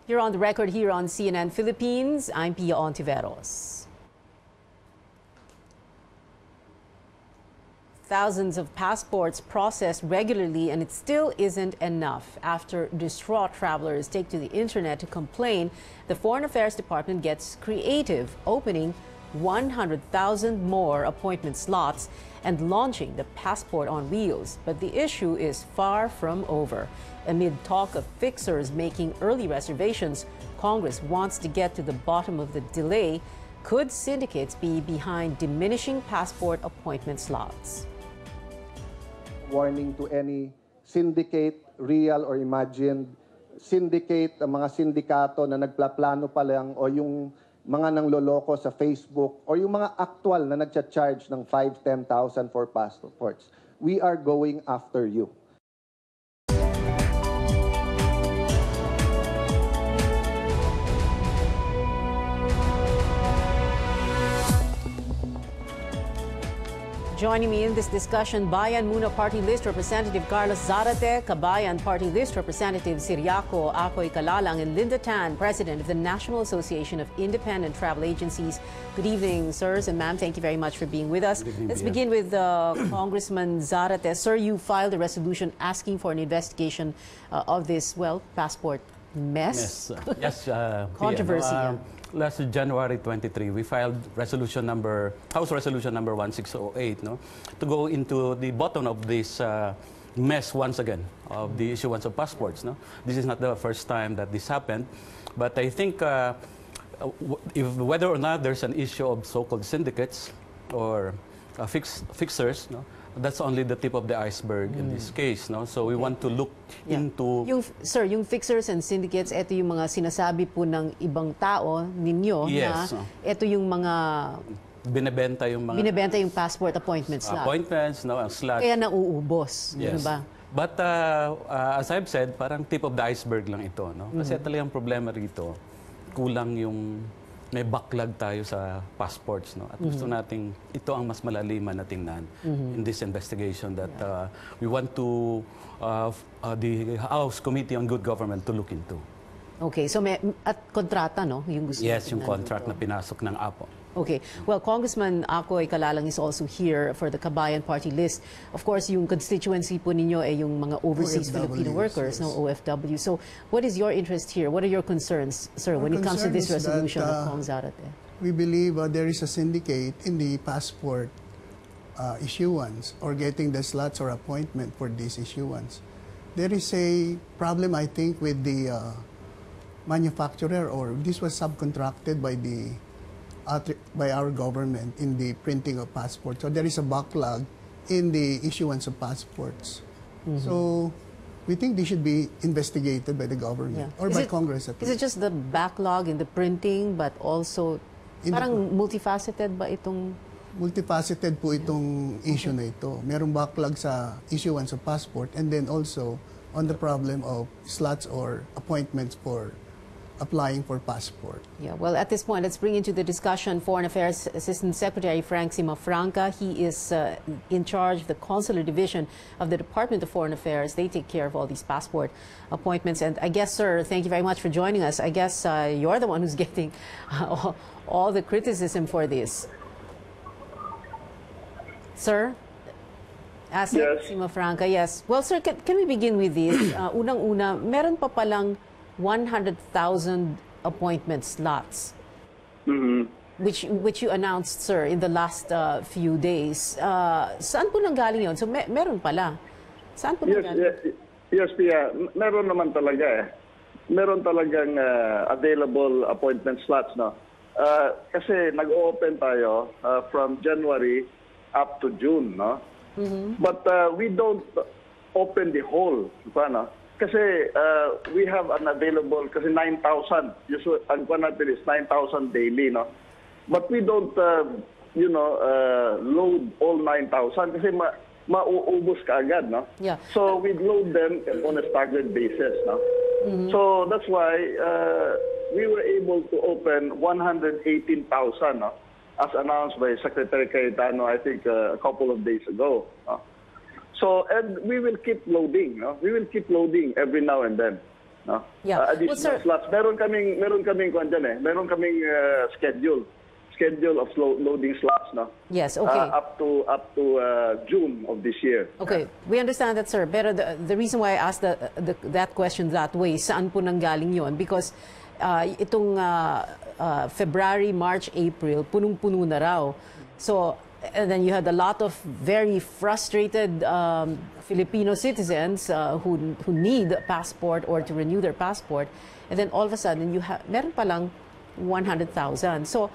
You're on the record here on CNN Philippines. I'm Pia Ontiveros. Thousands of passports processed regularly, and it still isn't enough. After distraught travelers take to the internet to complain, the Foreign Affairs Department gets creative, opening 100,000 more appointment slots and launching the passport on wheels. But the issue is far from over. Amid talk of fixers making early reservations, Congress wants to get to the bottom of the delay. Could syndicates be behind diminishing passport appointment slots? Warning to any syndicate, real or imagined syndicate, ang mga sindikato na nagplaplano pa lang o yung mga nangloloko sa Facebook o yung mga actual na nagcha-charge ng 5,000-10,000 for passports. We are going after you. Joining me in this discussion, Bayan Muna Party List Representative Carlos Zarate, Kabayan Party List Representative Siriaco Acoy Calalang, and Linda Tan, President of the National Association of Independent Travel Agencies. Good evening, sirs and ma'am. Thank you very much for being with us. Let's begin with Congressman Zarate. Sir, you filed a resolution asking for an investigation of this, well, passport mess. Yes, controversy. Last January 23, we filed House Resolution number 1608, to go into the bottom of this mess once again of the issuance of passports. This is not the first time that this happened, but I think whether or not there's an issue of so-called syndicates or fixers, that's only the tip of the iceberg in this case. So we want to look into... Sir, yung fixers and syndicates, ito yung mga sinasabi po ng ibang tao ninyo na ito yung mga... Binebenta yung passport appointments ang slots. Kaya nauubos. Yes. Ba? But as I've said, parang tip of the iceberg lang ito. Kasi talagang problema rito, kulang yung... may backlog tayo sa passports, at gusto nating ito ang mas malaliman na tingnan in this investigation that we want to the House Committee on Good Government to look into. Okay, so may at kontrata, yung gusto yes, yung contract na pinasok ng APO. Okay. Well, Congressman Acoy Calalang is also here for the Kabayan Party List. Of course, yung constituency po ninyo ay yung mga overseas Filipino workers, OFW. So, what is your interest here? What are your concerns, sir, when it comes to this resolution of Cong Zarate? We believe there is a syndicate in the passport issuance or getting the slots or appointment for this issuance. There is a problem, I think, with the manufacturer, or this was subcontracted by our government in the printing of passports. So there is a backlog in the issuance of passports. So we think they should be investigated by the government or by Congress at least. Is it just the backlog in the printing, but also parang multifaceted ba itong... Multifaceted po itong issue na ito. Merong backlog sa issuance of passport, and then also on the problem of slots or appointments for applying for passport. Yeah, well, at this point, let's bring into the discussion Foreign Affairs Assistant Secretary Frank Simafranca. He is in charge of the Consular Division of the Department of Foreign Affairs. They take care of all these passport appointments. And I guess, sir, thank you very much for joining us. I guess you're the one who's getting all the criticism for this. Sir? Yes. Simafranca, yes. Well, sir, can we begin with this? Unang-una, meron pa palang 100,000 appointment slots, which you announced, sir, in the last few days. Saan po nanggaling yun? So meron pala. Saan po nanggaling? Yes, Pia. Meron naman talaga Meron talagang available appointment slots, kasi nag-open tayo from January up to June, But we don't open the whole, Kasi we have an available, kasi 9,000. Usually, ang natin is 9,000 daily, But we don't, load all 9,000 kasi mauubos ka agad, Yeah. So we load them on a staggered basis, So that's why we were able to open 118,000, as announced by Secretary Cayetano, I think a couple of days ago. So, and we will keep loading. We will keep loading every now and then. no? Yeah. Well, Additional sir- slots. Meron kaming kuwan dyan eh. Meron kaming schedule of loading slots, no? Yes, okay. Up to June of this year. Okay, we understand that, sir. Pero the reason why I asked that question that way, saan po nanggaling yon? Because itong February, March, April, punong-puno na raw. So, and then you had a lot of very frustrated Filipino citizens who need a passport or to renew their passport. And then all of a sudden, meron palang 100,000. So,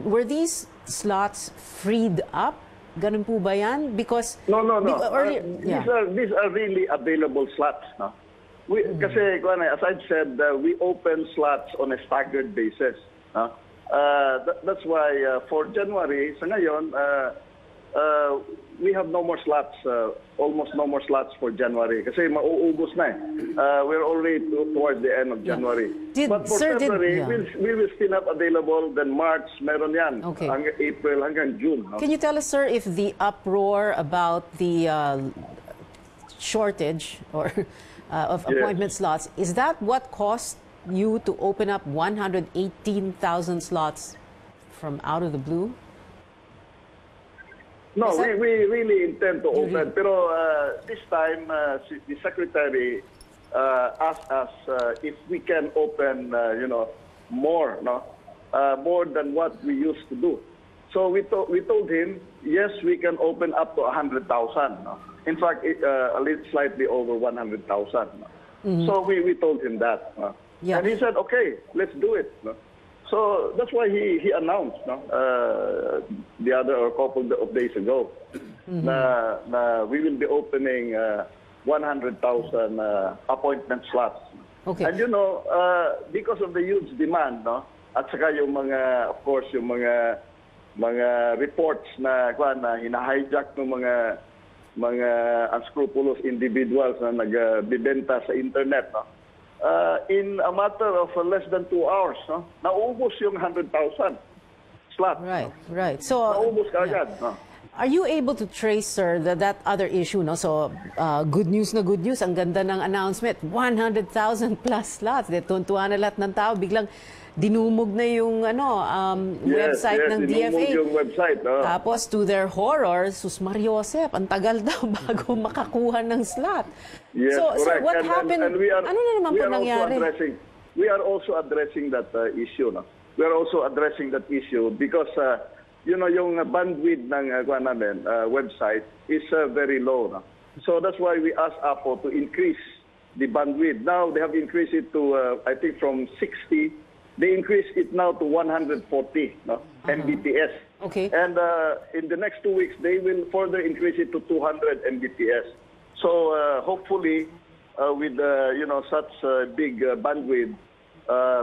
were these slots freed up? Ganun po ba yan? Because No. earlier, These are really available slots, no? Kasi, as I've said, we open slots on a staggered basis. No? That's why for January, sa ngayon, we have no more slots, almost no more slots for January. Kasi mauubos na eh. We're already towards the end of January. But for February, we will still have available. Then March, meron yan. Okay. Hanggang April, hanggang June. No? Can you tell us, sir, if the uproar about the shortage or of appointment slots, is that what caused you to open up 118,000 slots from out of the blue? No, we really intend to open. Pero this time, the Secretary asked us if we can open, more, no? More than what we used to do. So we told him, yes, we can open up to 100,000. No? In fact, a little slightly over 100,000. No? So we told him that. No? Yeah. And he said, okay, let's do it. No? So that's why he announced the other or a couple of days ago na we will be opening 100,000 appointment slots. Okay. And because of the huge demand, no, at saka yung mga, of course, yung mga reports na hina-hijack ng mga unscrupulous individuals na nagbibenta sa internet, no. In a matter of less than 2 hours, no, naubos yung 100,000 slot. Right. So, naubos kaagad. No? Are you able to trace, sir, that other issue? No? So, good news na good news. Ang ganda ng announcement. 100,000 plus slots. Tuntuan na lahat ng tao. Biglang dinumog na yung website ng DFA. Yung website. No? Tapos, to their horror, sus Mariosep, ang tagal daw bago makakuha ng slot. Yes, so, correct. Sir, what happened? And we are, ano na naman po nangyari? We are also addressing that issue. No? We are also addressing that issue because yung bandwidth ng website is very low. No? So that's why we asked Apple to increase the bandwidth. Now they have increased it to, I think from 60, they increased it now to 140 Mbps. Okay. And in the next 2 weeks, they will further increase it to 200 Mbps. So hopefully, with such big bandwidth,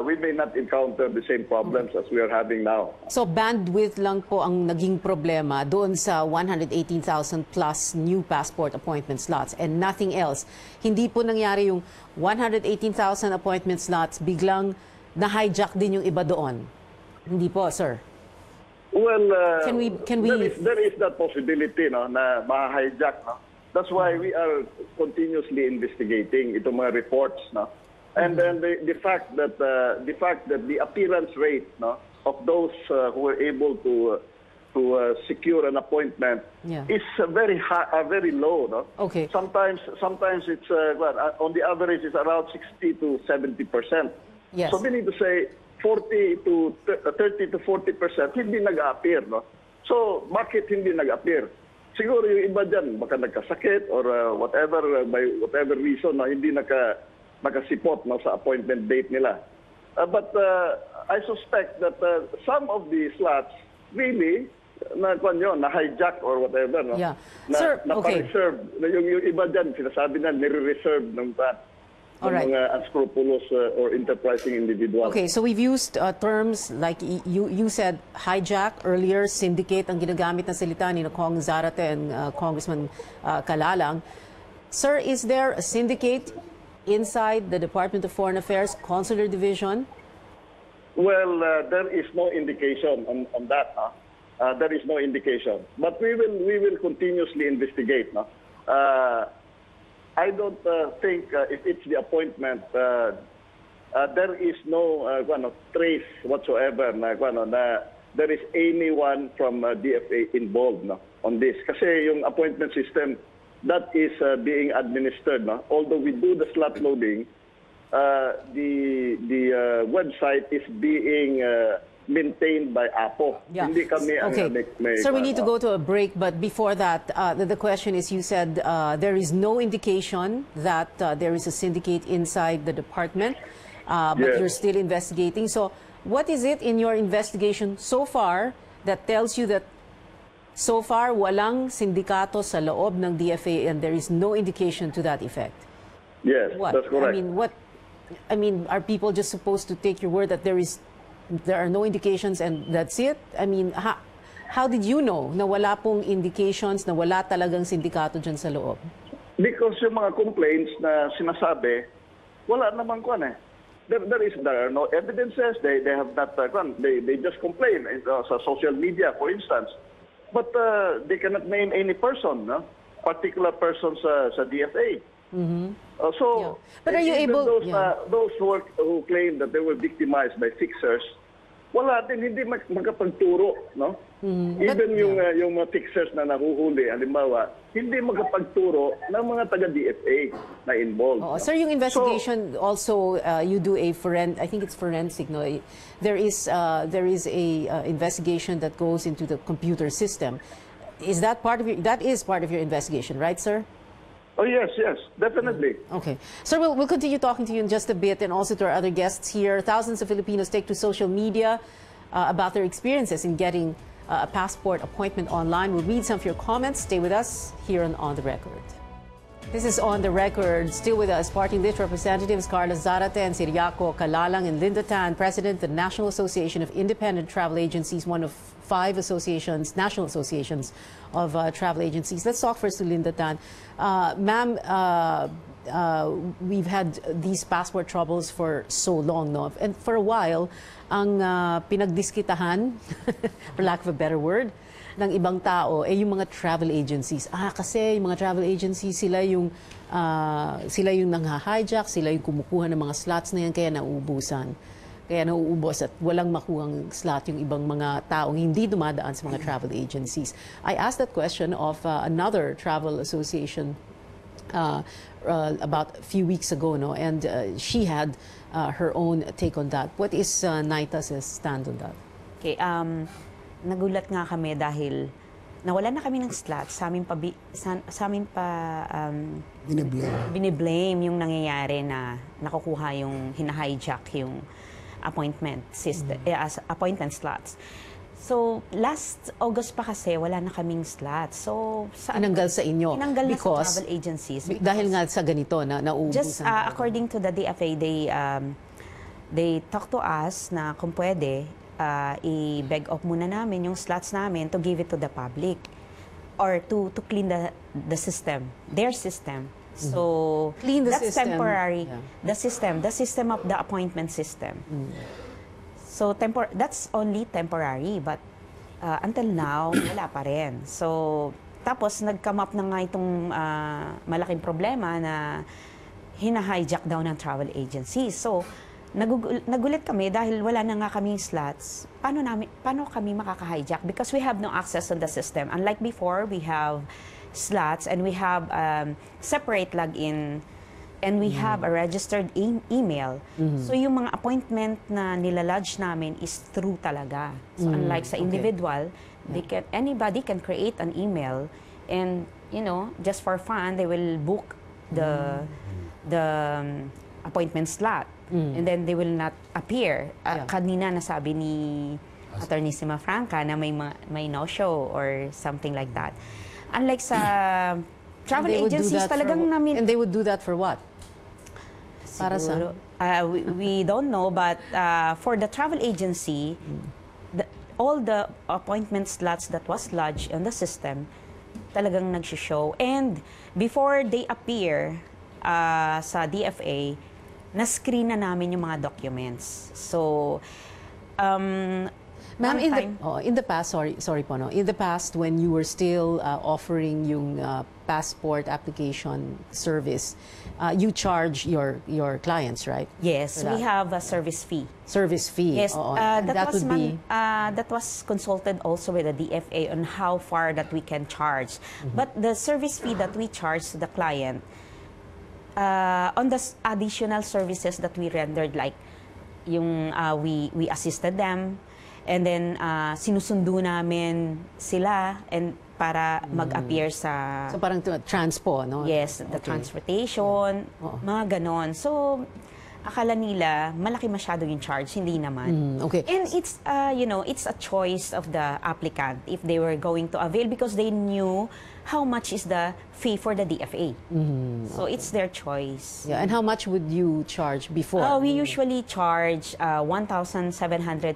we may not encounter the same problems as we are having now. So bandwidth lang po ang naging problema doon sa 118,000 plus new passport appointment slots and nothing else. Hindi po nangyari yung 118,000 appointment slots biglang na-hijack din yung iba doon. Hindi po, sir. Well, can we... There is that possibility, no, na ma-hijack, no. That's why we are continuously investigating itong mga reports, no. And then the fact that the appearance rate, no, of those who were able to secure an appointment is very high, very low, no. Okay. Sometimes it's on the average it's around 60 to 70%. Yes. So we need to say 30 to 40% hindi nag-appear, no. So bakit hindi nag-appear? Siguro yung iba dyan, baka nagkasakit or whatever, by whatever reason, no, hindi nakasipot, no, sa appointment date nila. But I suspect that some of the slots really na-hijack or whatever, no? Yeah. Sir, okay. Na-reserve. Yung iba dyan, sinasabi na nire-reserve ng mga unscrupulous or enterprising individuals. Okay, so we've used terms like you said hijack earlier, syndicate ang ginagamit na salita ni Kong Zarate and Congressman Kalalang. Sir, is there a syndicate inside the Department of Foreign Affairs Consular Division? Well, there is no indication on that. There is no indication, but we will continuously investigate. No? I don't think if it's the appointment, there is no trace whatsoever na there is anyone from DFA involved on this. Kasi yung appointment system, that is being administered. Although we do the slot loading, the website is being maintained by APO. Yeah. Hindi kami okay. may Sir, we need to go to a break, but before that, the question is, you said there is no indication that there is a syndicate inside the department, but Yes. you're still investigating. So what is it in your investigation so far that tells you that so far walang sindikato sa loob ng DFA and there is no indication to that effect? Yes, What? that's correct. I mean, are people just supposed to take your word that there are no indications and that's it? I mean, how did you know na wala pong indications, na wala talagang sindikato dyan sa loob? Because yung mga complaints na sinasabi, wala namang kwan eh. There are no evidences. They have not they just complain sa social media, for instance. But they cannot name any person, particular person sa DFA. Yeah. But are you even able? those who claim that they were victimized by fixers, wala din, hindi magkapagturo, no? Even yung mga fixers na nahuhuli, halimbawa, hindi magkapagturo ng mga taga-DFA na involved. Oh, sir, yung investigation also, you do a I think it's forensic, no? There is a investigation that goes into the computer system. Is that part of that is part of your investigation, right, sir? Oh, yes, definitely. Okay. Sir, we'll continue talking to you in just a bit, and also to our other guests here. Thousands of Filipinos take to social media about their experiences in getting a passport appointment online. We'll read some of your comments. Stay with us here on The Record. This is On The Record. Still with us, party list representatives Carla Zarate and Siriaco Calalang, and Linda Tan, President of the National Association of Independent Travel Agencies, one of 5 national associations of travel agencies. Let's talk first to Linda Tan. Ma'am, we've had these passport troubles for so long, no? And for a while, ang pinagdiskitahan, for lack of a better word, ng ibang tao yung mga travel agencies. Kasi yung mga travel agencies, sila yung nangha-hijack, sila yung kumukuha ng mga slots na yan, kaya nauubusan. Kaya nauubos at walang makuhang slot yung ibang mga taong hindi dumadaan sa mga travel agencies. I asked that question of another travel association about a few weeks ago, no? And she had her own take on that. What is NITA's stand on that? Okay, nagulat nga kami dahil nawala na kami ng slot. Sa amin pa biniblame yung nangyayari na nakukuha yung hina-hijack yung appointment system, appointment slots. So, last August pa kasi, wala na kaming slots. So, inanggal sa inyo? Inanggal na sa travel agencies. Dahil nga sa ganito, na nauubusan. Just according to the DFA, they talk to us na kung pwede, i-beg off muna namin yung slots namin to give it to the public or to clean the system, their system. So, clean the that's system. Temporary. Yeah. The system of the appointment system. So, that's only temporary, but until now, wala pa rin. So, tapos nag-come up na nga itong malaking problema na hina-hijack daw ng travel agencies. So, nagulit kami dahil wala na nga kaming slots. Paano kami makaka-hijack? Because we have no access on the system. Unlike before, we have slots and we have separate login and we have a registered email. So yung mga appointment na nilalodge namin is through talaga. So unlike sa individual, anybody can create an email and just for fun they will book the appointment slot and then they will not appear. Kanina nasabi ni Attorney Sima Franca na may no-show or something like that. Unlike sa travel agencies, talagang namin... And they would do that for what? Para sa? We don't know, but for the travel agency, all the appointment slots that was lodged in the system, talagang nag-show. And before they appear sa DFA, na-screen na namin yung mga documents. So, Ma'am, in the past, sorry po, no? In the past, when you were still offering yung passport application service, you charge your clients, right? Yes, For we that. have a service fee. Service fee. Yes, Oo. that would be that was consulted also with the DFA on how far that we can charge. But the service fee that we charge to the client on the additional services that we rendered, like yung we assisted them, and then sinusundo namin sila and para mag-appear sa so parang transpo, no? yes, the transportation, mga ganon. So akala nila malaki masyado yung charge, hindi naman. Okay. And it's it's a choice of the applicant if they were going to avail, because they knew how much is the fee for the DFA. So it's their choice. Yeah, and how much would you charge before? We usually charge 1,700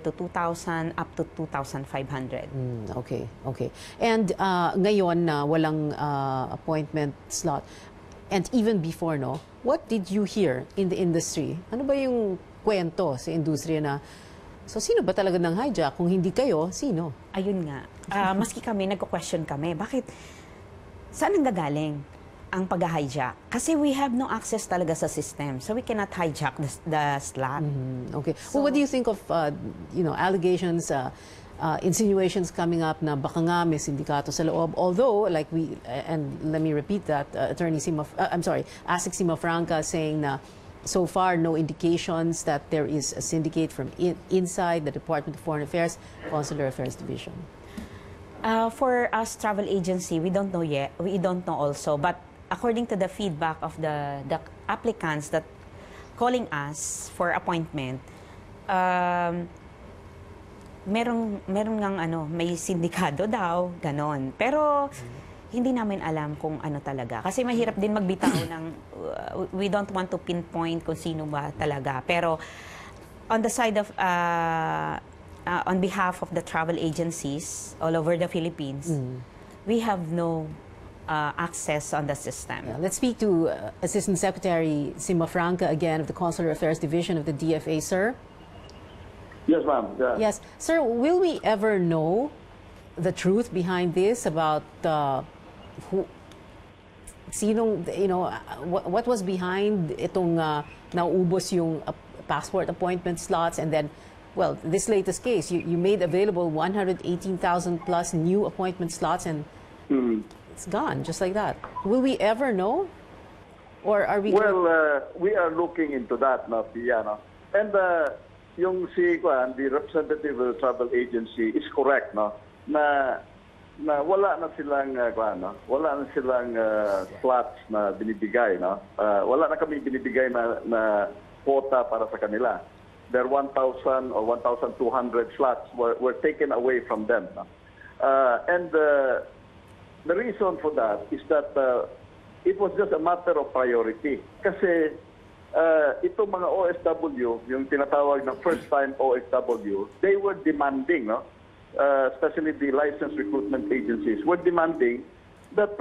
to 2,000 up to 2,500. Okay, okay. And ngayon na walang appointment slot, and even before, no, what did you hear in the industry? Ano ba yung kwento sa industriya na, so sino ba talaga ng hijack? Kung hindi kayo, sino? Ayun nga. Maski kami, nagko-question kami, bakit, saan ang gagaling ang pag-hijack? Kasi we have no access talaga sa system, so we cannot hijack the slot. Okay. Well, what do you think of, allegations, insinuations coming up na baka nga may sindikato sa loob? Although, like and let me repeat that, ASIC Simafranca saying na so far no indications that there is a syndicate from inside the Department of Foreign Affairs, Consular Affairs Division. For us travel agency, we don't know yet. We don't know also. But according to the feedback of the applicants that calling us for appointment, merong ngang may sindikado daw, ganon. Pero hindi namin alam kung ano talaga. Kasi mahirap din magbitaw ng, we don't want to pinpoint kung sino ba talaga. Pero on the side of, on behalf of the travel agencies all over the Philippines, we have no access on the system. Yeah, let's speak to Assistant Secretary Simafranca again of the Consular Affairs Division of the DFA, sir. Yes, ma'am. Yeah. Yes. Sir, will we ever know the truth behind this about what was behind itong naubos yung passport appointment slots, and then, well, this latest case, you made available 118,000 plus new appointment slots, and it's gone just like that. Will we ever know? Or are we... Well, we are looking into that, no, Pia, no? And yung the representative of the travel agency is correct, no, na wala na silang wala na silang slots na binibigay, no. Wala na kami binibigay na quota para sa kanila. Their 1,000 or 1,200 slots were taken away from them, no? And the reason for that is that it was just a matter of priority. Kasi itong mga OFW, yung tinatawag na first-time OFW, they were demanding, no? Especially the licensed recruitment agencies, were demanding that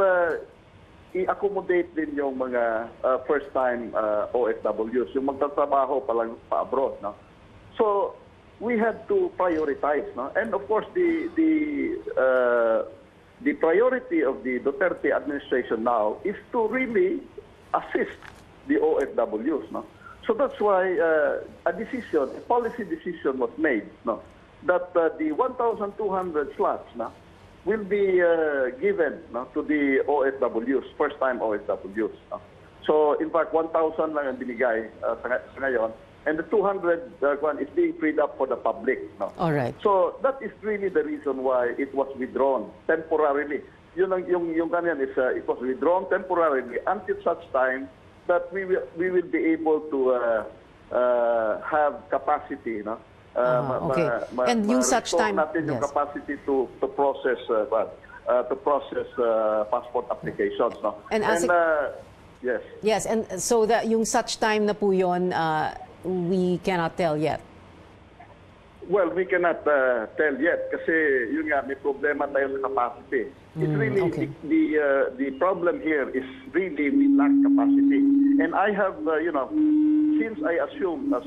i-accommodate din yung mga first-time OFWs, yung magtatrabaho pa abroad, no? So we had to prioritize, no? And of course, the priority of the Duterte administration now is to really assist the OFWs, no? So that's why a policy decision was made, no? That the 1,200 slots, no, will be given, no, to the OFWs, first-time OFWs, no? So in fact, 1,000 lang ang binigay sa ngayon, and the 200 is being freed up for the public, no? All right. So that is really the reason why it was withdrawn temporarily. Yung kanyan is it was withdrawn temporarily until such time that we will be able to have capacity, no? Okay. And yung such time, natin yung capacity to process passport applications, no? And yes. Yes, and so that yung such time na po yun, we cannot tell yet. Well, we cannot tell yet kasi yun nga, may problema tayo sa capacity. It's really the problem here is really we lack capacity. And I have, since I assumed as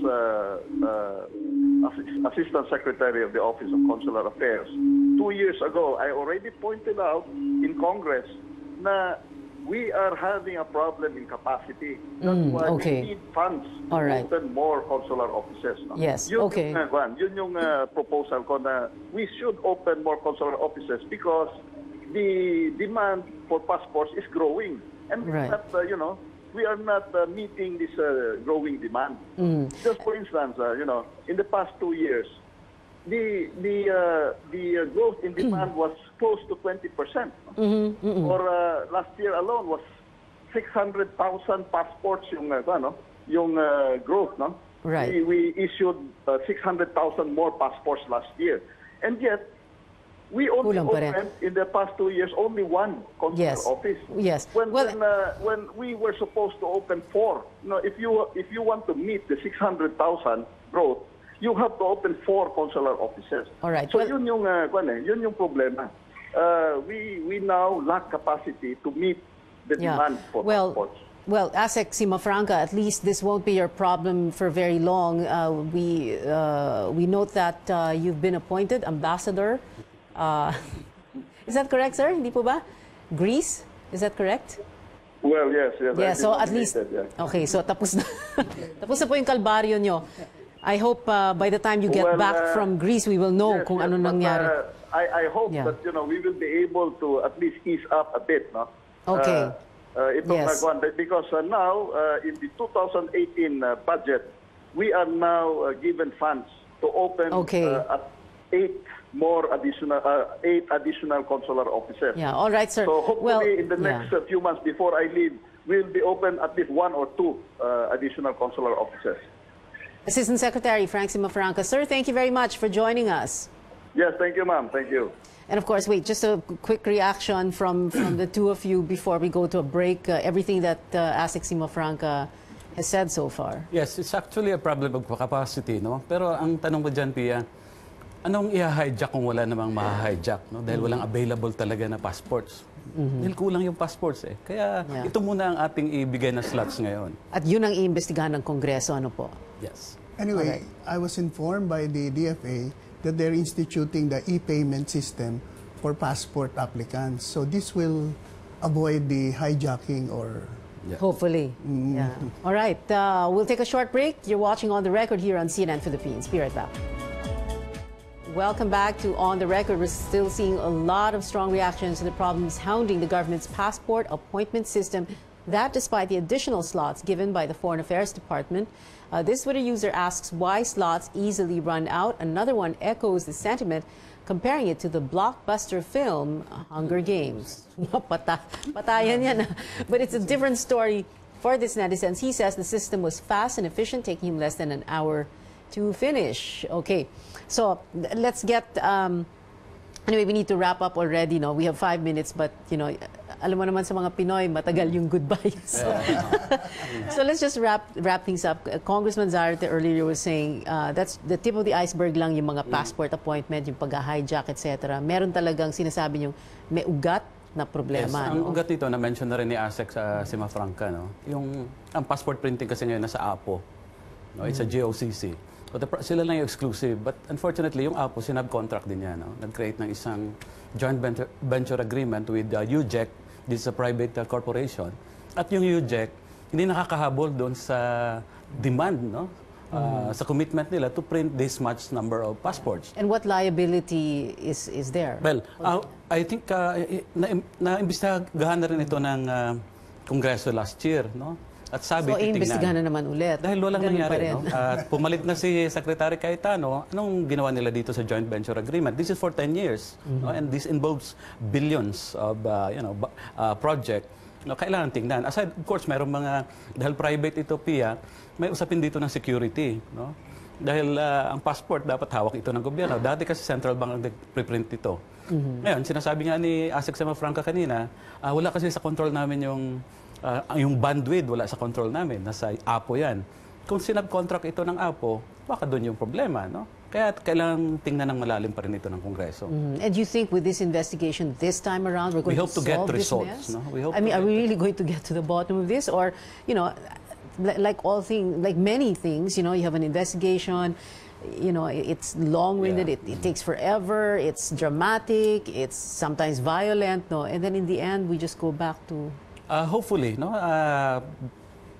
Assistant Secretary of the Office of Consular Affairs, 2 years ago, I already pointed out in Congress na we are having a problem in capacity. That's why okay. we need funds to All right. open more consular offices. No? Yes, Yun okay. Yun yung proposal ko na we should open more consular offices because the demand for passports is growing. And Right. we are not meeting this growing demand. Just for instance, in the past 2 years, the growth in demand was close to 20%. Or last year alone was 600,000 passports yung growth, no? Right. We issued 600,000 more passports last year. And yet we only Kulang pa rin. opened in the past 2 years only one consular Yes. office. Yes. When Well- when we were supposed to open 4, if you want to meet the 600,000 growth, you have to open 4 consular offices. All right. So Well- yun yung problema. We now lack capacity to meet the demand for passports. Well, ASEC Simafranca, at least this won't be your problem for very long. We note that you've been appointed ambassador. Is that correct, sir? Hindi po ba? Greece? Is that correct? Well, yes. Yeah, I've so been at least, nominated, yeah. okay, so tapos na, tapos na po yung kalbaryo nyo. I hope by the time you get Well, back from Greece, we will know Yes, kung yes, ano but, nangyari. I hope Yeah. that we will be able to at least ease up a bit, no? Okay. Yes. Because now in the 2018 budget, we are now given funds to open Okay. 8 additional consular offices. Yeah, all right, sir. So hopefully Well, in the next few months before I leave, we'll be open at least 1 or 2 additional consular offices. Assistant Secretary Frank Simafranca, sir, thank you very much for joining us. Yes, thank you, ma'am. Thank you. And of course, wait, just a quick reaction from the two of you before we go to a break. Everything that ASEC Simafranca has said so far. Yes, it's actually a problem of capacity, no? Pero ang tanong mo dyan, Pia, anong i-hijack kung wala namang ma-hijack, no? Dahil walang available talaga na passports. Dahil kulang yung passports eh. Kaya Yeah. ito muna ang ating ibigay na slots ngayon. At yun ang iimbestigahan ng Kongreso, ano po? Yes. Anyway, I was informed by the DFA that they're instituting the e-payment system for passport applicants. So this will avoid the hijacking or... Yeah. Hopefully. Yeah. All right, we'll take a short break. You're watching On the Record here on CNN Philippines. Be right back. Welcome back to On the Record. We're still seeing a lot of strong reactions to the problems hounding the government's passport appointment system. That despite the additional slots given by the Foreign Affairs Department. This Twitter user asks why slots easily run out. Another one echoes the sentiment, comparing it to the blockbuster film Hunger Games. Patayan yan. But it's a different story for this netizen. He says the system was fast and efficient, taking him less than an hour to finish. Okay, so let's get... Anyway, we need to wrap up already. No, we have 5 minutes, but alam mo naman sa mga Pinoy, matagal yung goodbye. So let's just wrap things up. Congressman Zarte earlier was saying that's the tip of the iceberg lang yung mga passport appointment, yung pag-hijack, etc. Meron talagang sinasabi yung may ugat na problema. Yes, ang no? ugat ito na-mention na rin ni ASEC sa Simafranca, no? Ang passport printing kasi ngayon nasa APO. No? It's a GOCC. So sila lang yung exclusive. But unfortunately, yung APO, sinab-contract din yan. No? Nag-create ng isang joint venture agreement with UJEC. This is a private corporation. At yung UJEC, hindi nakakahabol doon sa demand, no? Sa commitment nila to print this much number of passports. And what liability is there? Well, I think na-imbestigahan na rin ito ng Kongreso last year, no? At sabi, So, iimbestigahan na naman ulit. Dahil walang Ganun pa nangyari, rin. no? At pumalit na si Secretary Cayetano, anong ginawa nila dito sa joint venture agreement? This is for 10 years, no? And this involves billions of project. No, kailangan tingnan. Aside, of course, mayroong mga, dahil private ito, Pia, may usapin dito ng security, no? Dahil ang passport, dapat hawak ito ng gobyerno. Dati kasi central bank ang nag-preprint ito. Ngayon, sinasabi nga ni ASEC Simafranca kanina, wala kasi sa control namin yung bandwidth, wala sa control namin. Nasa APO yan. Kung sinab-contract ito ng APO, baka doon yung problema, no? Kaya kailangan tingnan ng malalim pa rin ito ng Kongreso. And you think with this investigation this time around, we're going We hope to get solve this results, mess? no? We hope I mean, to are we get really going to get to the bottom of this? Or, like all things, like many things, you have an investigation, it's long-winded, Yeah. it takes forever, it's dramatic, it's sometimes violent, no? And then in the end, we just go back to Hopefully, no?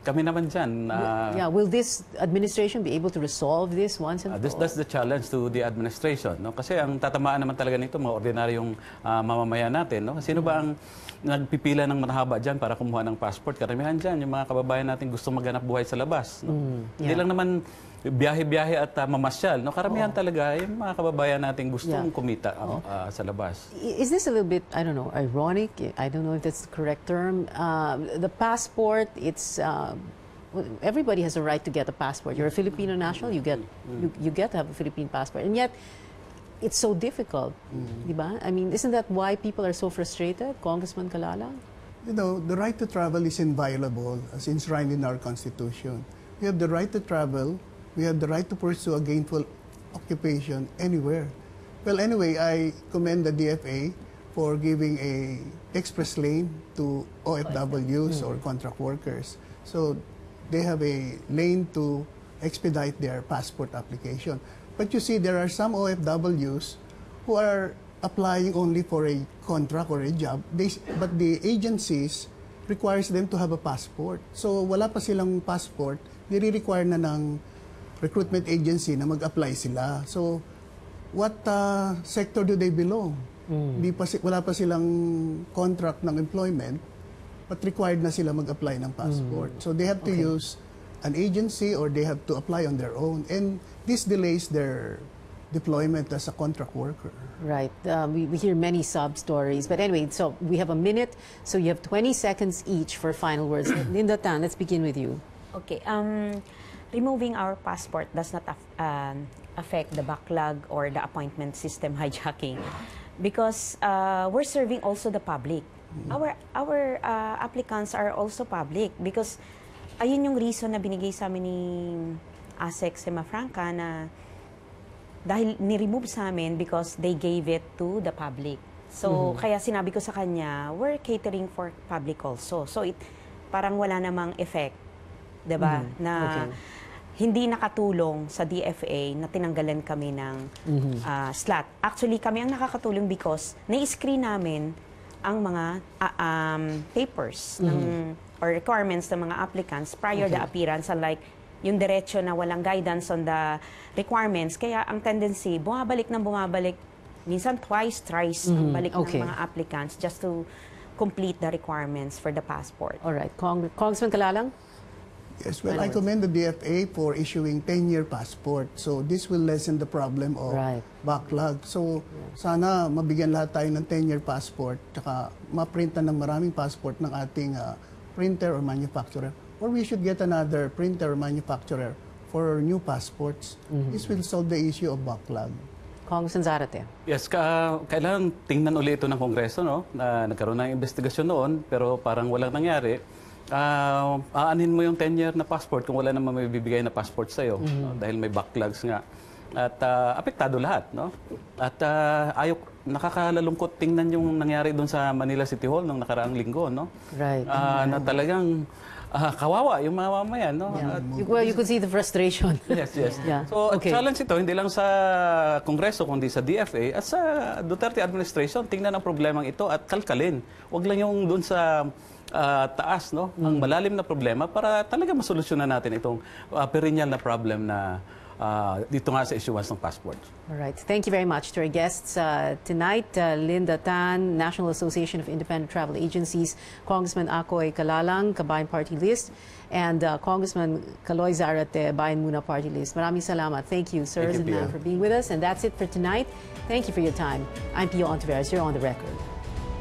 Kami naman dyan. Yeah, will this administration be able to resolve this once and for all? That's the challenge to the administration, no? Kasi ang tatamaan naman talaga nito mga ordinaryong mamamayan natin, no? Sino ba ang nagpipila ng mahaba diyan para kumuha ng passport? Karamihan diyan yung mga kababayan natin gusto maghanap buhay sa labas, no? Hindi lang naman biyahe-biyahe at mamasyal, no? Karamihan talaga yung mga kababayan natin gustong kumita sa labas. Is this a little bit, I don't know, ironic? I don't know if that's the correct term. The passport, it's everybody has a right to get a passport. You're a Filipino national, you get to have a Philippine passport, and yet it's so difficult, di ba? I mean, isn't that why people are so frustrated, Congressman Kalalang? You know, the right to travel is inviolable as enshrined in our Constitution. We have the right to travel. We have the right to pursue a gainful occupation anywhere. Well, anyway, I commend the DFA for giving a express lane to OFWs or contract workers. So they have a lane to expedite their passport application. But you see, there are some OFWs who are applying only for a contract or a job, but the agencies requires them to have a passport. So wala pa silang passport, nire-require na ng recruitment agency na mag-apply sila. So, what sector do they belong? Wala pa silang contract ng employment, but required na sila mag-apply ng passport. So, they have to use an agency or they have to apply on their own. And this delays their deployment as a contract worker. Right. We hear many sub-stories. But anyway, so we have a minute. So you have 20 seconds each for final words. Linda Tan, let's begin with you. Okay. Removing our passport does not affect the backlog or the appointment system hijacking because we're serving also the public. Our applicants are also public because ayun yung reason na binigay sa amin ni ASEC Semafranca na dahil ni-remove sa amin because they gave it to the public. So, kaya sinabi ko sa kanya, we're catering for public also. So, parang wala namang effect, diba? Na hindi nakatulong sa DFA na tinanggalan kami ng slot. Actually, kami ang nakakatulong because na-screen namin ang mga papers or requirements ng mga applicants prior the appearance, unlike yung diretso na walang guidance on the requirements. Kaya ang tendency, bumabalik, minsan twice, thrice ang balik ng mga applicants just to complete the requirements for the passport. All right. Congressman Kalalang? Yes, well, I commend the DFA for issuing 10-year passport. So this will lessen the problem of backlog. So sana mabigyan lahat tayo ng 10-year passport tsaka maprintan ng maraming passport ng ating printer or manufacturer. Or we should get another printer or manufacturer for new passports. This will solve the issue of backlog. Congressman Zarate. Yes, kailangan tingnan ulit ito ng Kongreso, no? Nagkaroon ng investigasyon noon, pero parang walang nangyari. Aanin mo yung 10-year na passport kung wala naman may bibigay na passport sa'yo, no? Dahil may backlogs nga. At apektado lahat, no? At nakakalulungkot tingnan yung nangyari doon sa Manila City Hall nung nakaraang linggo, no? Right. Na talagang kawawa yung mga mamayan, no? Well, you could see the frustration. Yes. Yeah. So, challenge ito, hindi lang sa Kongreso, kundi sa DFA at sa Duterte administration, tingnan ang problemang ito at kalkalin. Huwag lang yung doon sa taas, no? Ang malalim na problema para talaga masolusyonan natin itong perennial na problem na dito nga sa issuance ng passport. All right. Thank you very much to our guests tonight. Linda Tan, National Association of Independent Travel Agencies, Congressman Akoy Kalalang, Kabayan Party List, and Congressman Kaloy Zarate, Bayan Muna Party List. Maraming salamat. Thank you, sirs and ma'am, for being with us. And that's it for tonight. Thank you for your time. I'm Pio Ontiveros. You're on the record.